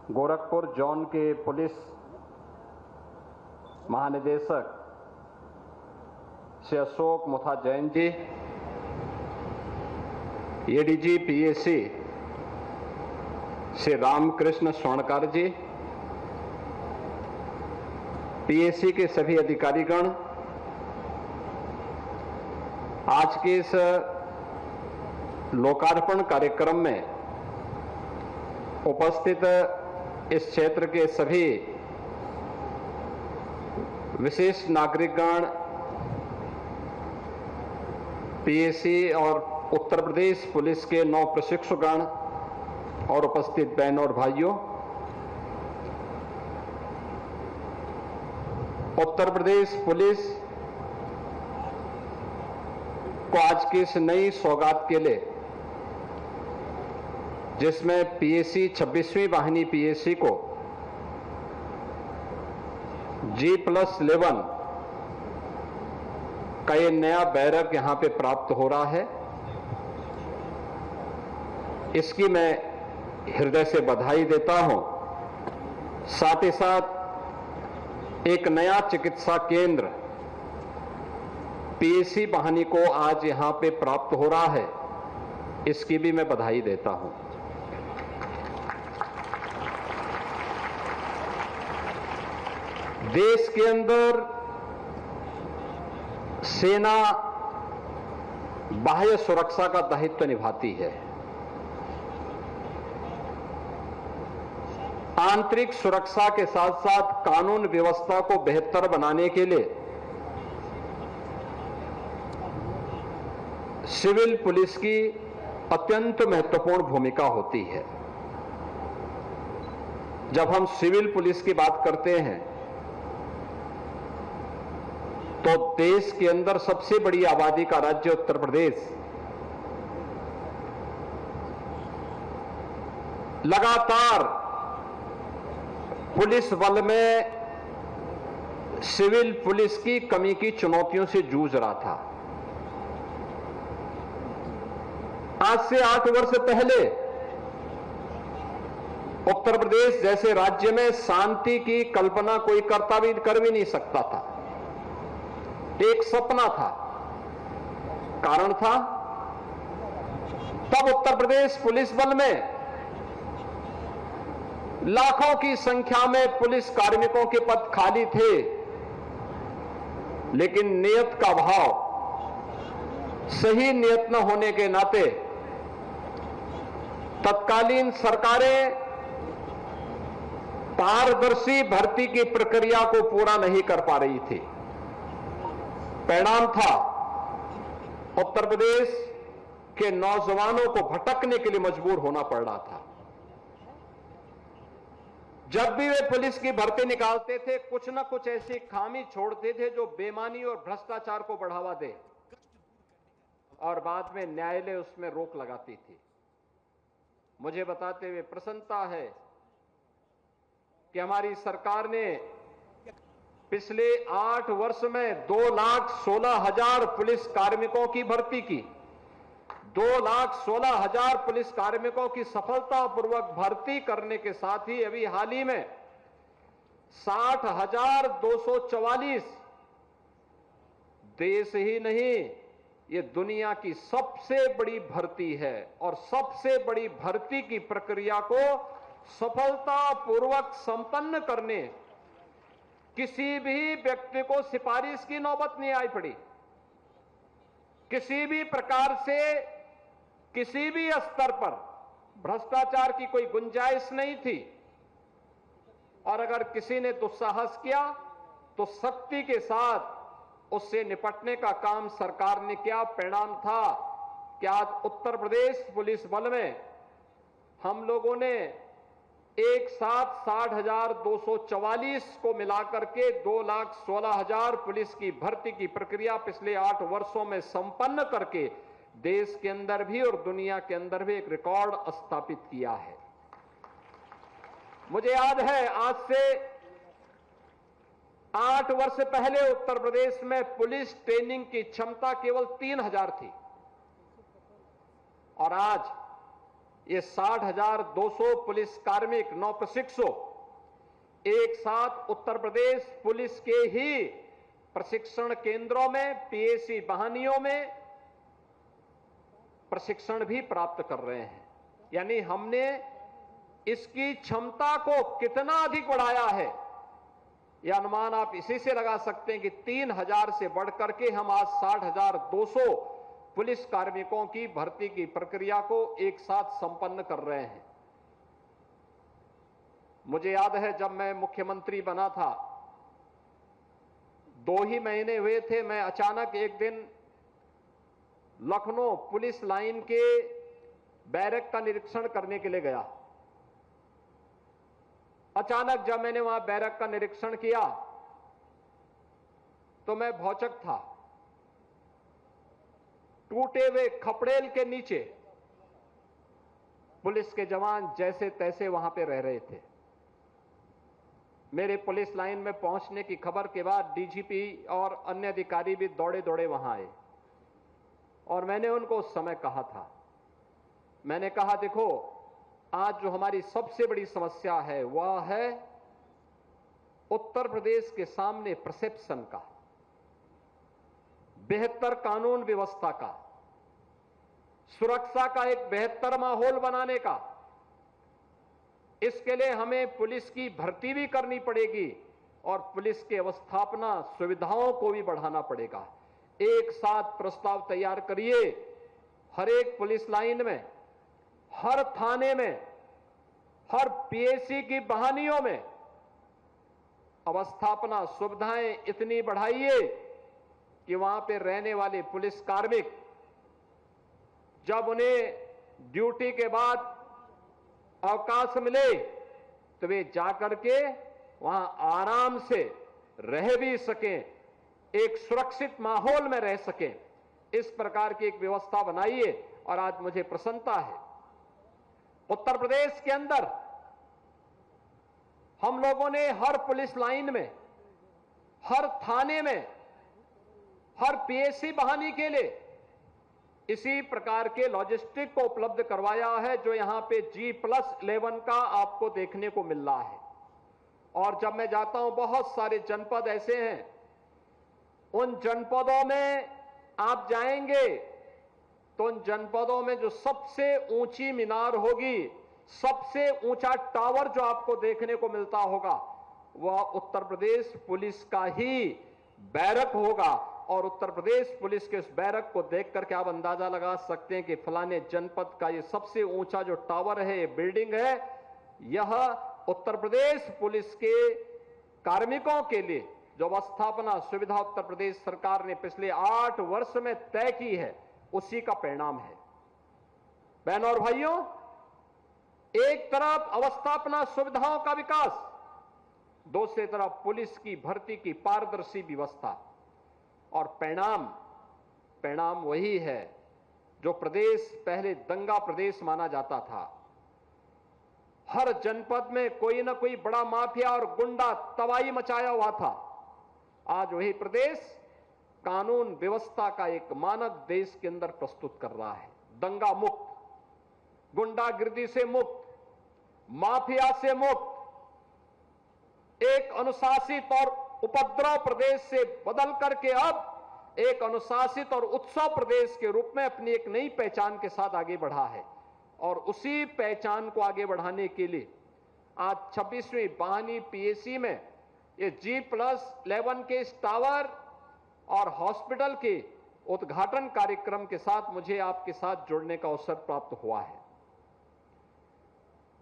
Gorakhpur zone के police महानिदेशक Shri Ashok Mutha Jain ji, ADG PAC Shri Ramakrishna स्वर्णकार जी, PAC के सभी अधिकारीगण, आज के इस लोकार्पण कार्यक्रम में उपस्थित इस क्षेत्र के सभी विशिष्ट नागरिकगण, पीएसी और उत्तर प्रदेश पुलिस के 9 प्रशिक्षुगण और उपस्थित बहनों और भाइयों, उत्तर प्रदेश पुलिस को आज की इस नई सौगात के लिए, जिसमें पीएसी 26वीं वाहिनी पीएसी को G+11 का ये नया बैरक यहां पे प्राप्त हो रहा है, इसकी मैं हृदय से बधाई देता हूं। साथ ही साथ एक नया चिकित्सा केंद्र पीएसी वाहिनी को आज यहां पे प्राप्त हो रहा है, इसकी भी मैं बधाई देता हूं। देश के अंदर सेना बाह्य सुरक्षा का दायित्व निभाती है। आंतरिक सुरक्षा के साथ साथ कानून व्यवस्था को बेहतर बनाने के लिए सिविल पुलिस की अत्यंत महत्वपूर्ण भूमिका होती है। जब हम सिविल पुलिस की बात करते हैं तो देश के अंदर सबसे बड़ी आबादी का राज्य उत्तर प्रदेश लगातार पुलिस बल में सिविल पुलिस की कमी की चुनौतियों से जूझ रहा था। आज से 8 वर्ष पहले उत्तर प्रदेश जैसे राज्य में शांति की कल्पना कोई कर भी नहीं सकता था। एक सपना था। कारण था, तब उत्तर प्रदेश पुलिस बल में लाखों की संख्या में पुलिस कार्मिकों के पद खाली थे, लेकिन नियत का अभाव, सही नियत न होने के नाते तत्कालीन सरकारें पारदर्शी भर्ती की प्रक्रिया को पूरा नहीं कर पा रही थी। परिणाम था, उत्तर प्रदेश के नौजवानों को भटकने के लिए मजबूर होना पड़ रहा था। जब भी वे पुलिस की भर्ती निकालते थे, कुछ न कुछ ऐसी खामी छोड़ते थे जो बेईमानी और भ्रष्टाचार को बढ़ावा दे, और बाद में न्यायालय उसमें रोक लगाती थी। मुझे बताते हुए प्रसन्नता है कि हमारी सरकार ने पिछले 8 वर्ष में 2,16,000 पुलिस कार्मिकों की भर्ती की। 2,16,000 पुलिस कार्मिकों की सफलतापूर्वक भर्ती करने के साथ ही अभी हाल ही में 60,244 देश ही नहीं, ये दुनिया की सबसे बड़ी भर्ती है, और सबसे बड़ी भर्ती की प्रक्रिया को सफलतापूर्वक संपन्न करने किसी भी व्यक्ति को सिफारिश की नौबत नहीं आई पड़ी। किसी भी प्रकार से किसी भी स्तर पर भ्रष्टाचार की कोई गुंजाइश नहीं थी, और अगर किसी ने दुस्साहस किया तो सख्ती के साथ उससे निपटने का काम सरकार ने किया। परिणाम था कि आज उत्तर प्रदेश पुलिस बल में हम लोगों ने एक साथ 60,244 को मिलाकर के 2,16,000 पुलिस की भर्ती की प्रक्रिया पिछले 8 वर्षों में संपन्न करके देश के अंदर भी और दुनिया के अंदर भी एक रिकॉर्ड स्थापित किया है। मुझे याद है, आज से 8 वर्ष पहले उत्तर प्रदेश में पुलिस ट्रेनिंग की क्षमता केवल 3,000 थी, और आज ये 60,200 पुलिस कार्मिक नौप्रशिक्षु एक साथ उत्तर प्रदेश पुलिस के ही प्रशिक्षण केंद्रों में, पीएसी वाहिनियों में प्रशिक्षण भी प्राप्त कर रहे हैं। यानी हमने इसकी क्षमता को कितना अधिक बढ़ाया है, यह अनुमान आप इसी से लगा सकते हैं कि 3,000 से बढ़कर के हम आज 60,200 पुलिस कार्मिकों की भर्ती की प्रक्रिया को एक साथ संपन्न कर रहे हैं। मुझे याद है जब मैं मुख्यमंत्री बना था, 2 ही महीने हुए थे, मैं अचानक एक दिन लखनऊ पुलिस लाइन के बैरक का निरीक्षण करने के लिए गया। अचानक जब मैंने वहां बैरक का निरीक्षण किया तो मैं भौचक था। टूटे हुए खपड़ेल के नीचे पुलिस के जवान जैसे तैसे वहां पे रह रहे थे। मेरे पुलिस लाइन में पहुंचने की खबर के बाद डीजीपी और अन्य अधिकारी भी दौड़े दौड़े वहां आए और मैंने उनको उस समय कहा था, मैंने कहा देखो, आज जो हमारी सबसे बड़ी समस्या है वह है उत्तर प्रदेश के सामने परसेप्शन का, बेहतर कानून व्यवस्था का, सुरक्षा का एक बेहतर माहौल बनाने का। इसके लिए हमें पुलिस की भर्ती भी करनी पड़ेगी और पुलिस की अवस्थापना सुविधाओं को भी बढ़ाना पड़ेगा। एक साथ प्रस्ताव तैयार करिए, हर एक पुलिस लाइन में, हर थाने में, हर पीएसी की बहानियों में अवस्थापना सुविधाएं इतनी बढ़ाइए कि वहां पे रहने वाले पुलिस कार्मिक जब उन्हें ड्यूटी के बाद अवकाश मिले तो वे जाकर के वहां आराम से रह भी सकें, एक सुरक्षित माहौल में रह सकें। इस प्रकार की एक व्यवस्था बनाइए और आज मुझे प्रसन्नता है उत्तर प्रदेश के अंदर हम लोगों ने हर पुलिस लाइन में, हर थाने में, हर पीएसी बहाली के लिए इसी प्रकार के लॉजिस्टिक को उपलब्ध करवाया है जो यहां पे G+11 का आपको देखने को मिल रहा है। और जब मैं जाता हूं, बहुत सारे जनपद ऐसे हैं, उन जनपदों में आप जाएंगे तो उन जनपदों में जो सबसे ऊंची मीनार होगी, सबसे ऊंचा टावर जो आपको देखने को मिलता होगा, वह उत्तर प्रदेश पुलिस का ही बैरक होगा। और उत्तर प्रदेश पुलिस के उस बैरक को देख करके आप अंदाजा लगा सकते हैं कि फलाने जनपद का ये सबसे ऊंचा जो टावर है, ये बिल्डिंग है, यह उत्तर प्रदेश पुलिस के कार्मिकों के लिए जो अवस्थापना सुविधा उत्तर प्रदेश सरकार ने पिछले 8 वर्ष में तय की है, उसी का परिणाम है। बहनों और भाइयों, एक तरफ अवस्थापना सुविधाओं का विकास, दूसरी तरफ पुलिस की भर्ती की पारदर्शी व्यवस्था, और परिणाम वही है जो प्रदेश पहले दंगा प्रदेश माना जाता था। हर जनपद में कोई ना कोई बड़ा माफिया और गुंडा तबाही मचाया हुआ था। आज वही प्रदेश कानून व्यवस्था का एक मानक देश के अंदर प्रस्तुत कर रहा है। दंगा मुक्त, गुंडागिर्दी से मुक्त, माफिया से मुक्त, एक अनुशासित और उपद्रव प्रदेश से बदल करके अब एक अनुशासित और उत्सव प्रदेश के रूप में अपनी एक नई पहचान के साथ आगे बढ़ा है। और उसी पहचान को आगे बढ़ाने के लिए आज 26वीं बहानी पीएसी में ये G+11 के इस टावर और हॉस्पिटल के उद्घाटन कार्यक्रम के साथ मुझे आपके साथ जुड़ने का अवसर प्राप्त हुआ है।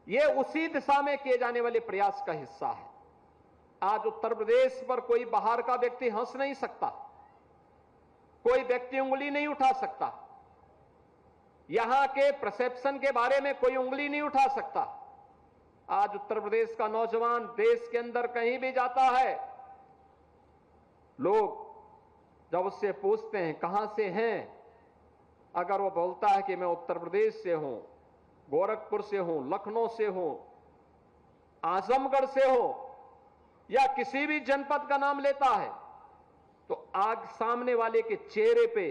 ये उसी दिशा में किए जाने वाले प्रयास का हिस्सा है। आज उत्तर प्रदेश पर कोई बाहर का व्यक्ति हंस नहीं सकता, कोई व्यक्ति उंगली नहीं उठा सकता, यहां के परसेप्शन के बारे में कोई उंगली नहीं उठा सकता। आज उत्तर प्रदेश का नौजवान देश के अंदर कहीं भी जाता है, लोग जब उससे पूछते हैं कहां से हैं, अगर वो बोलता है कि मैं उत्तर प्रदेश से हूं, गोरखपुर से हूं, लखनऊ से हूं, आजमगढ़ से हूं, या किसी भी जनपद का नाम लेता है, तो आज सामने वाले के चेहरे पे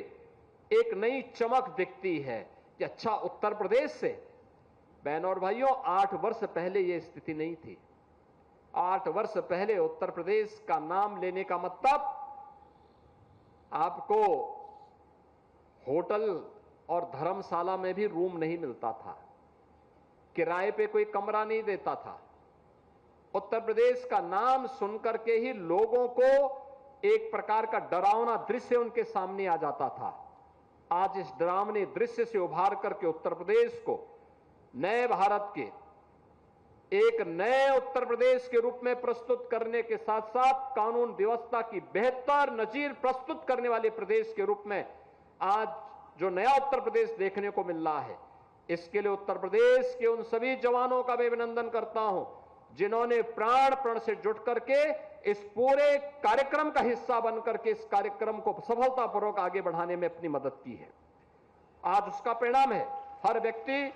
एक नई चमक दिखती है कि अच्छा, उत्तर प्रदेश से बहनों और भाइयों, 8 वर्ष पहले यह स्थिति नहीं थी। 8 वर्ष पहले उत्तर प्रदेश का नाम लेने का मतलब आपको होटल और धर्मशाला में भी रूम नहीं मिलता था, किराए पे कोई कमरा नहीं देता था। उत्तर प्रदेश का नाम सुनकर के ही लोगों को एक प्रकार का डरावना दृश्य उनके सामने आ जाता था। आज इस डरावने दृश्य से उभार करके उत्तर प्रदेश को नए भारत के, एक नए उत्तर प्रदेश के रूप में प्रस्तुत करने के साथ साथ कानून व्यवस्था की बेहतर नजीर प्रस्तुत करने वाले प्रदेश के रूप में आज जो नया उत्तर प्रदेश देखने को मिल रहा है, इसके लिए उत्तर प्रदेश के उन सभी जवानों का मैं अभिनंदन करता हूं जिन्होंने प्राण प्रण से जुट करके इस पूरे कार्यक्रम का हिस्सा बनकर के इस कार्यक्रम को सफलतापूर्वक आगे बढ़ाने में अपनी मदद की है। आज उसका परिणाम है हर व्यक्ति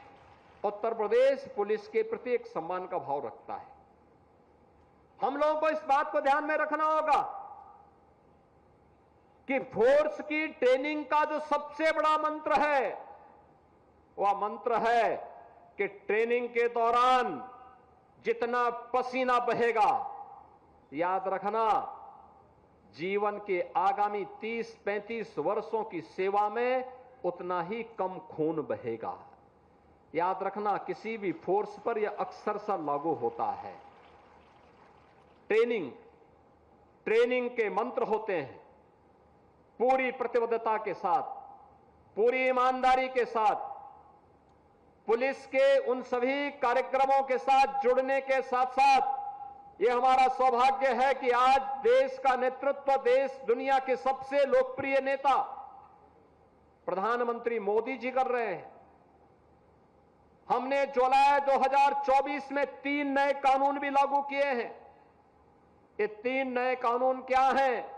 उत्तर प्रदेश पुलिस के प्रति एक सम्मान का भाव रखता है। हम लोगों को इस बात को ध्यान में रखना होगा कि फोर्स की ट्रेनिंग का जो सबसे बड़ा मंत्र है वह मंत्र है कि ट्रेनिंग के दौरान जितना पसीना बहेगा, याद रखना, जीवन के आगामी 30-35 वर्षों की सेवा में उतना ही कम खून बहेगा। याद रखना, किसी भी फोर्स पर यह अक्सर सा लागू होता है। ट्रेनिंग के मंत्र होते हैं पूरी प्रतिबद्धता के साथ, पूरी ईमानदारी के साथ, पुलिस के उन सभी कार्यक्रमों के साथ जुड़ने के साथ साथ यह हमारा सौभाग्य है कि आज देश का नेतृत्व देश दुनिया के सबसे लोकप्रिय नेता प्रधानमंत्री मोदी जी कर रहे हैं। हमने जुलाई 2024 में 3 नए कानून भी लागू किए हैं। ये 3 नए कानून क्या हैं?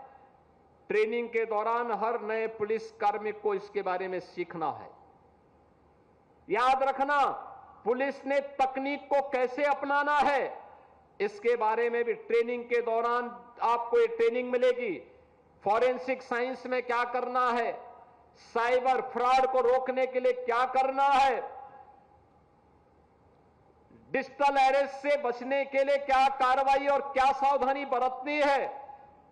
ट्रेनिंग के दौरान हर नए पुलिस कार्मिक को इसके बारे में सीखना है। याद रखना, पुलिस ने तकनीक को कैसे अपनाना है, इसके बारे में भी ट्रेनिंग के दौरान आपको ये ट्रेनिंग मिलेगी। फॉरेंसिक साइंस में क्या करना है, साइबर फ्रॉड को रोकने के लिए क्या करना है, डिजिटल अरेस्ट से बचने के लिए क्या कार्रवाई और क्या सावधानी बरतनी है,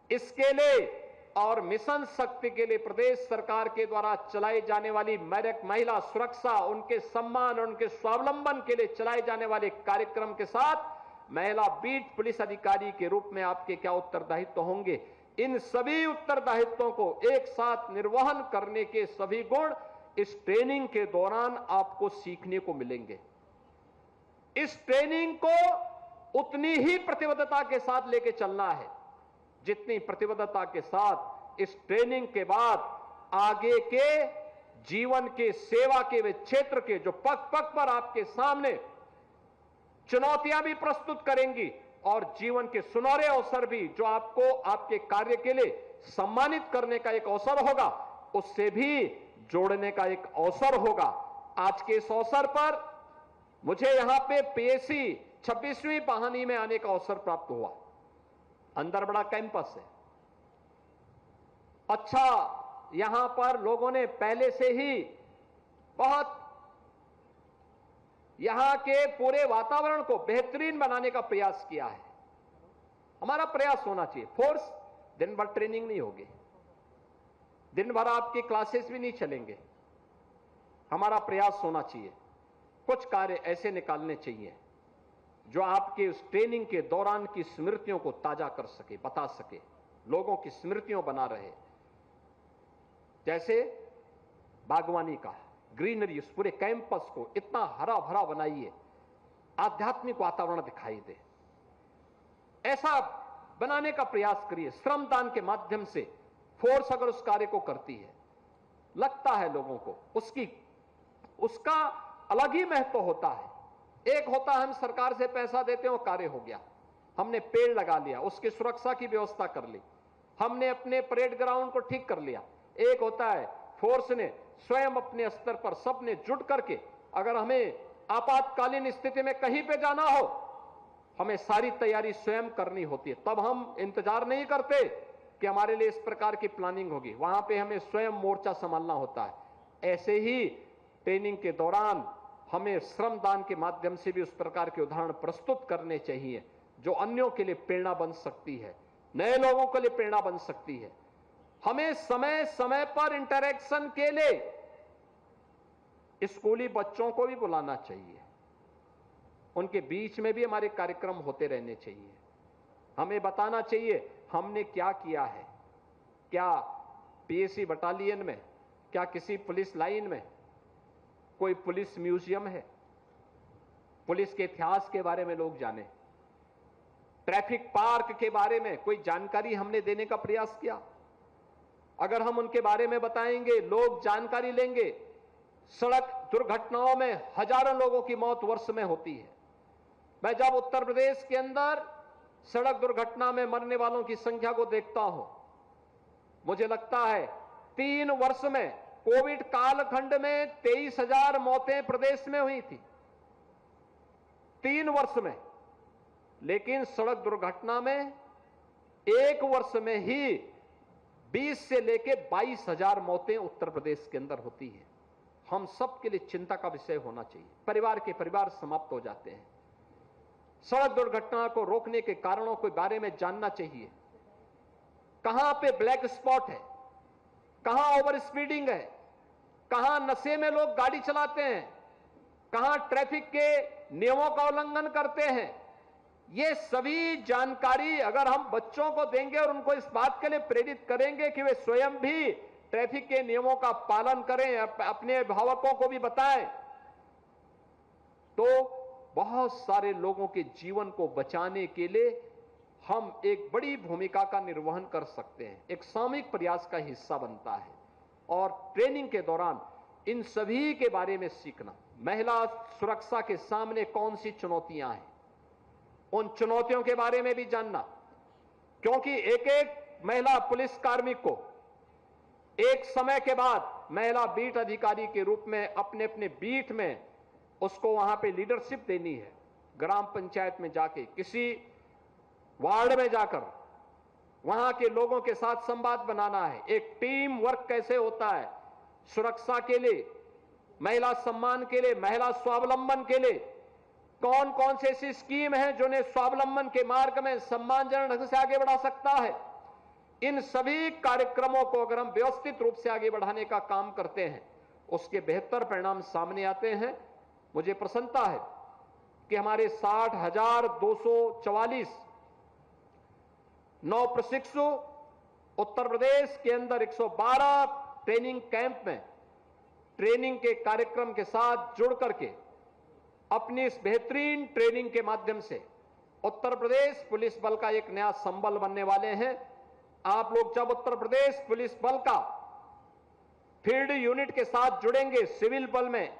इसके लिए और मिशन शक्ति के लिए प्रदेश सरकार के द्वारा चलाई जाने वाली महिला सुरक्षा, उनके सम्मान और उनके स्वावलंबन के लिए चलाए जाने वाले कार्यक्रम के साथ महिला बीट पुलिस अधिकारी के रूप में आपके क्या उत्तरदायित्व होंगे, इन सभी उत्तरदायित्वों को एक साथ निर्वहन करने के सभी गुण इस ट्रेनिंग के दौरान आपको सीखने को मिलेंगे। इस ट्रेनिंग को उतनी ही प्रतिबद्धता के साथ लेके चलना है जितनी प्रतिबद्धता के साथ इस ट्रेनिंग के बाद आगे के जीवन के सेवा के वे क्षेत्र के जो पग पग पर आपके सामने चुनौतियां भी प्रस्तुत करेंगी और जीवन के सुनहरे अवसर भी जो आपको आपके कार्य के लिए सम्मानित करने का एक अवसर होगा, उससे भी जोड़ने का एक अवसर होगा। आज के इस अवसर पर मुझे यहां पे पीएसी 26वीं पाहनी में आने का अवसर प्राप्त हुआ। अंदर बड़ा कैंपस है, अच्छा, यहां पर लोगों ने पहले से ही बहुत यहां के पूरे वातावरण को बेहतरीन बनाने का प्रयास किया है। हमारा प्रयास होना चाहिए। फोर्स दिन भर ट्रेनिंग नहीं होगी, दिन भर आपकी क्लासेस भी नहीं चलेंगे। हमारा प्रयास होना चाहिए, कुछ कार्य ऐसे निकालने चाहिए जो आपके उस ट्रेनिंग के दौरान की स्मृतियों को ताजा कर सके, बता सके, लोगों की स्मृतियों बना रहे। जैसे बागवानी का ग्रीनरी, उस पूरे कैंपस को इतना हरा भरा बनाइए, आध्यात्मिक वातावरण दिखाई दे, ऐसा बनाने का प्रयास करिए। श्रमदान के माध्यम से फोर्स अगर उस कार्य को करती है, लगता है लोगों को उसका अलग ही महत्व होता है। एक होता है हम सरकार से पैसा देते हैं, वो कार्य हो गया, हमने पेड़ लगा लिया, उसकी सुरक्षा की व्यवस्था कर ली, हमने अपने परेड ग्राउंड को ठीक कर लिया। एक होता है फोर्स ने स्वयं अपने स्तर पर सबने जुट करके, अगर हमें आपातकालीन स्थिति में कहीं पे जाना हो, हमें सारी तैयारी स्वयं करनी होती है। तब हम इंतजार नहीं करते कि हमारे लिए इस प्रकार की प्लानिंग होगी, वहां पे हमें स्वयं मोर्चा संभालना होता है। ऐसे ही ट्रेनिंग के दौरान हमें श्रमदान के माध्यम से भी उस प्रकार के उदाहरण प्रस्तुत करने चाहिए जो अन्यों के लिए प्रेरणा बन सकती है, नए लोगों के लिए प्रेरणा बन सकती है। हमें समय समय पर इंटरैक्शन के लिए स्कूली बच्चों को भी बुलाना चाहिए, उनके बीच में भी हमारे कार्यक्रम होते रहने चाहिए। हमें बताना चाहिए हमने क्या किया है, क्या पीएसी बटालियन में, क्या किसी पुलिस लाइन में कोई पुलिस म्यूजियम है, पुलिस के इतिहास के बारे में लोग जाने, ट्रैफिक पार्क के बारे में कोई जानकारी हमने देने का प्रयास किया। अगर हम उनके बारे में बताएंगे, लोग जानकारी लेंगे। सड़क दुर्घटनाओं में हजारों लोगों की मौत वर्ष में होती है। मैं जब उत्तर प्रदेश के अंदर सड़क दुर्घटना में मरने वालों की संख्या को देखता हूं, मुझे लगता है 3 वर्ष में कोविड कालखंड में 23,000 मौतें प्रदेश में हुई थी, 3 वर्ष में। लेकिन सड़क दुर्घटना में 1 वर्ष में ही 20 से लेकर 22,000 मौतें उत्तर प्रदेश के अंदर होती है। हम सब के लिए चिंता का विषय होना चाहिए। परिवार के परिवार समाप्त हो जाते हैं। सड़क दुर्घटना को रोकने के कारणों के बारे में जानना चाहिए। कहां पे ब्लैक स्पॉट है, कहां ओवर स्पीडिंग है, कहां नशे में लोग गाड़ी चलाते हैं, कहां ट्रैफिक के नियमों का उल्लंघन करते हैं। ये सभी जानकारी अगर हम बच्चों को देंगे और उनको इस बात के लिए प्रेरित करेंगे कि वे स्वयं भी ट्रैफिक के नियमों का पालन करें, अपने अभिभावकों को भी बताएं, तो बहुत सारे लोगों के जीवन को बचाने के लिए हम एक बड़ी भूमिका का निर्वहन कर सकते हैं। एक सामूहिक प्रयास का हिस्सा बनता है। और ट्रेनिंग के दौरान इन सभी के बारे में सीखना, महिला सुरक्षा के सामने कौन सी चुनौतियां हैं, उन चुनौतियों के बारे में भी जानना, क्योंकि एक एक महिला पुलिस कार्मिक को एक समय के बाद महिला बीट अधिकारी के रूप में अपने अपने बीट में उसको वहां पे लीडरशिप देनी है। ग्राम पंचायत में जाके, किसी वार्ड में जाकर वहां के लोगों के साथ संवाद बनाना है। एक टीम वर्क कैसे होता है सुरक्षा के लिए, महिला सम्मान के लिए, महिला स्वावलंबन के लिए कौन कौन से ऐसी स्कीम है जो उन्हें स्वावलंबन के मार्ग में सम्मानजनक ढंग से आगे बढ़ा सकता है। इन सभी कार्यक्रमों को अगर हम व्यवस्थित रूप से आगे बढ़ाने का काम करते हैं, उसके बेहतर परिणाम सामने आते हैं। मुझे प्रसन्नता है कि हमारे 60,244 नौ प्रशिक्षु उत्तर प्रदेश के अंदर 112 ट्रेनिंग कैंप में ट्रेनिंग के कार्यक्रम के साथ जुड़ करके अपनी इस बेहतरीन ट्रेनिंग के माध्यम से उत्तर प्रदेश पुलिस बल का एक नया संबल बनने वाले हैं। आप लोग जब उत्तर प्रदेश पुलिस बल का फील्ड यूनिट के साथ जुड़ेंगे, सिविल बल में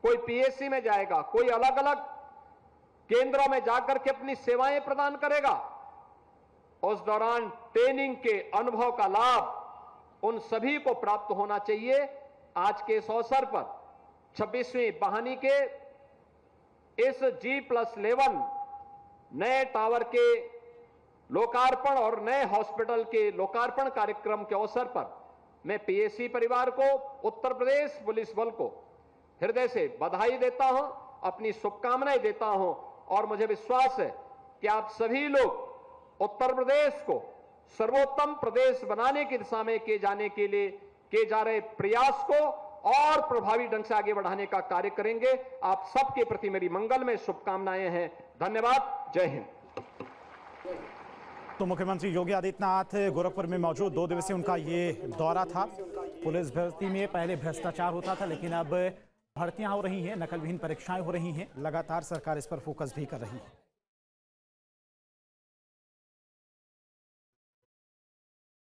कोई पीएसी में जाएगा, कोई अलग अलग केंद्रों में जाकर के अपनी सेवाएं प्रदान करेगा, उस दौरान ट्रेनिंग के अनुभव का लाभ उन सभी को प्राप्त होना चाहिए। आज के इस अवसर पर 26वीं बहानी के इस G+11 नए टावर के लोकार्पण और नए हॉस्पिटल के लोकार्पण कार्यक्रम के अवसर पर मैं पीएसी परिवार को, उत्तर प्रदेश पुलिस बल को हृदय से बधाई देता हूं, अपनी शुभकामनाएं देता हूं। और मुझे विश्वास है कि आप सभी लोग उत्तर प्रदेश को सर्वोत्तम प्रदेश बनाने की दिशा में किए जा रहे प्रयास को और प्रभावी ढंग से आगे बढ़ाने का कार्य करेंगे। आप सबके प्रति मेरी मंगलमय शुभकामनाएं हैं। धन्यवाद। जय हिंद। तो मुख्यमंत्री योगी आदित्यनाथ गोरखपुर में मौजूद 2 दिवसीय उनका ये दौरा था। पुलिस भर्ती में पहले भ्रष्टाचार होता था, लेकिन अब भर्तियां हो रही हैं, नकलविहीन परीक्षाएं हो रही हैं। लगातार सरकार इस पर फोकस भी कर रही है।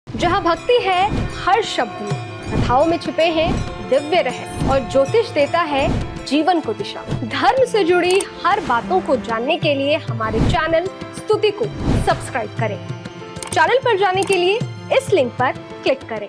जहां भक्ति है हर शब्द में, कथाओं में छुपे हैं दिव्य रहस्य और ज्योतिष देता है जीवन को दिशा। धर्म से जुड़ी हर बातों को जानने के लिए हमारे चैनल स्तुति को सब्सक्राइब करें। चैनल पर जाने के लिए इस लिंक पर क्लिक करें।